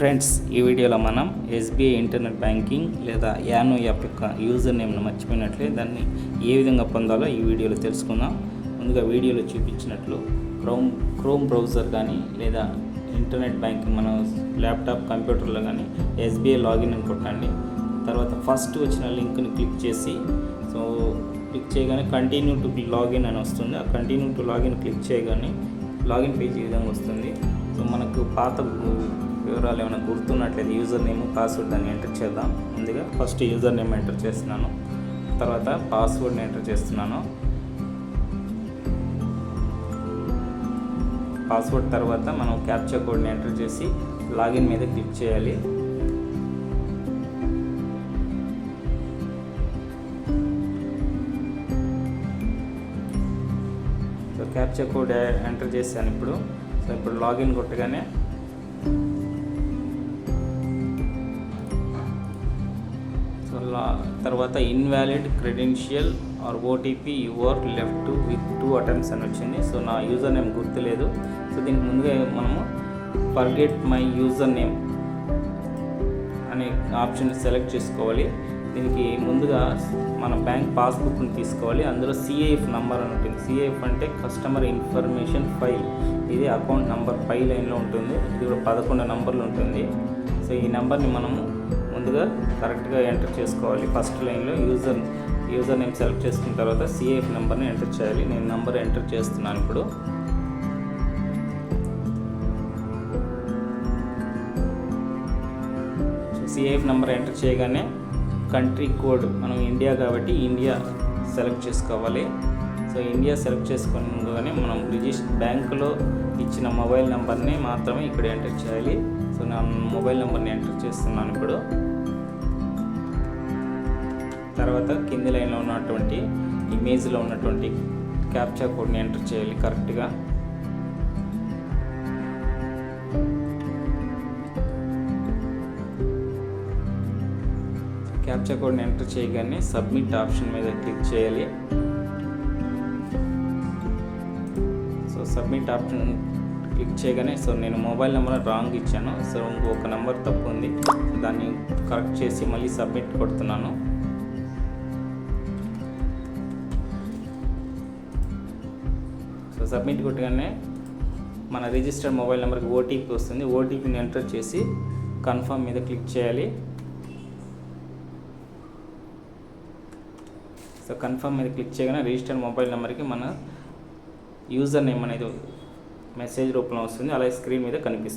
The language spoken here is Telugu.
ఫ్రెండ్స్, ఈ వీడియోలో మనం ఎస్బీఐ ఇంటర్నెట్ బ్యాంకింగ్ లేదా యానో యాప్ యొక్క యూజర్ నేమ్ను మర్చిపోయినట్లే దాన్ని ఏ విధంగా పొందాలో ఈ వీడియోలో తెలుసుకుందాం. ముందుగా వీడియోలో చూపించినట్లు క్రోమ్ బ్రౌజర్ కానీ లేదా ఇంటర్నెట్ బ్యాంకింగ్ మన ల్యాప్టాప్ కంప్యూటర్లో కానీ ఎస్బీఐ లాగిన్ అని కొట్టండి. తర్వాత ఫస్ట్ వచ్చిన లింక్ని క్లిక్ చేసి క్లిక్ చేయగానే కంటిన్యూ టు లాగిన్ అని వస్తుంది. ఆ కంటిన్యూ టు లాగిన్ క్లిక్ చేయగానే లాగిన్ పేజ్ ఈ విధంగా వస్తుంది. మనకు పాత వివరాలు ఏమైనా గుర్తున్నట్లయితే యూజర్ నేమ్ పాస్వర్డ్ దాన్ని ఎంటర్ చేద్దాం. ముందుగా ఫస్ట్ యూజర్ నేమ్ ఎంటర్ చేస్తున్నాను, తర్వాత పాస్వర్డ్ని ఎంటర్ చేస్తున్నాను. పాస్వర్డ్ తర్వాత మనం క్యాప్చా కోడ్ని ఎంటర్ చేసి లాగిన్ మీద క్లిక్ చేయాలి. క్యాప్చా కోడ్ ఎంటర్ చేశాను. ఇప్పుడు లాగిన్ కొట్టగానే తర్వాత invalid credential or OTP your left with 2 attempts అని వచ్చింది. నా యూజర్ నేమ్ గుర్తులేదు. దీనికి ముందుగా మనము ఫర్గెట్ మై యూజర్ నేమ్ అనే ఆప్షన్ సెలెక్ట్ చేసుకోవాలి. దీనికి ముందుగా మన బ్యాంక్ పాస్బుక్ని తీసుకోవాలి. అందులో సిఐఎఫ్ నంబర్ అని ఉంటుంది. సిఐఎఫ్ అంటే కస్టమర్ ఇన్ఫర్మేషన్ ఫైల్. ఇది అకౌంట్ నెంబర్ 5 లైన్లో ఉంటుంది. ఇది కూడా 11 నంబర్లు ఉంటుంది. ఈ నెంబర్ని మనము ముందుగా కరెక్ట్గా ఎంటర్ చేసుకోవాలి. ఫస్ట్ లైన్లో యూజర్ నేమ్ సెలెక్ట్ చేసుకున్న తర్వాత సిఐఎఫ్ నెంబర్ని ఎంటర్ చేయాలి. నేను నెంబర్ ఎంటర్ చేస్తున్నాను. ఇప్పుడు సిఐఎఫ్ నెంబర్ ఎంటర్ చేయగానే కంట్రీ కోడ్ మనం ఇండియా కాబట్టి ఇండియా సెలెక్ట్ చేసుకోవాలి. ఇండియా సెలెక్ట్ చేసుకోగానే మనం బ్యాంకులో ఇచ్చిన మొబైల్ నెంబర్ని మాత్రమే ఇక్కడ ఎంటర్ చేయాలి. నా మొబైల్ నెంబర్ని ఎంటర్ చేస్తున్నాను. ఇప్పుడు తర్వాత కింది లైన్లో ఉన్నటువంటి ఇమేజ్లో ఉన్నటువంటి క్యాప్చా కోడ్ని ఎంటర్ చేయాలి కరెక్ట్గా. క్యాప్చా కోడ్ని ఎంటర్ చేయగానే సబ్మిట్ ఆప్షన్ మీద క్లిక్ చేయాలి. సబ్మిట్ ఆప్షన్ క్లిక్ చేయగానే నేను మొబైల్ నెంబర్ రాంగ్ ఇచ్చాను. ఇంకొక నెంబర్ తప్పు ఉంది. దాన్ని కరెక్ట్ చేసి మళ్ళీ సబ్మిట్ కొడుతున్నాను. సబ్మిట్ కొట్టగానే మన రిజిస్టర్డ్ మొబైల్ నెంబర్కి ఓటీపీ వస్తుంది. ఓటీపీని ఎంటర్ చేసి కన్ఫర్మ్ మీద క్లిక్ చేయాలి. కన్ఫర్మ్ మీద క్లిక్ చేయగానే రిజిస్టర్డ్ మొబైల్ నెంబర్కి మన యూజర్ నేమ్ అనేది మెసేజ్ రూపంలో వస్తుంది. అలాగే స్క్రీన్ మీద కనిపిస్తుంది.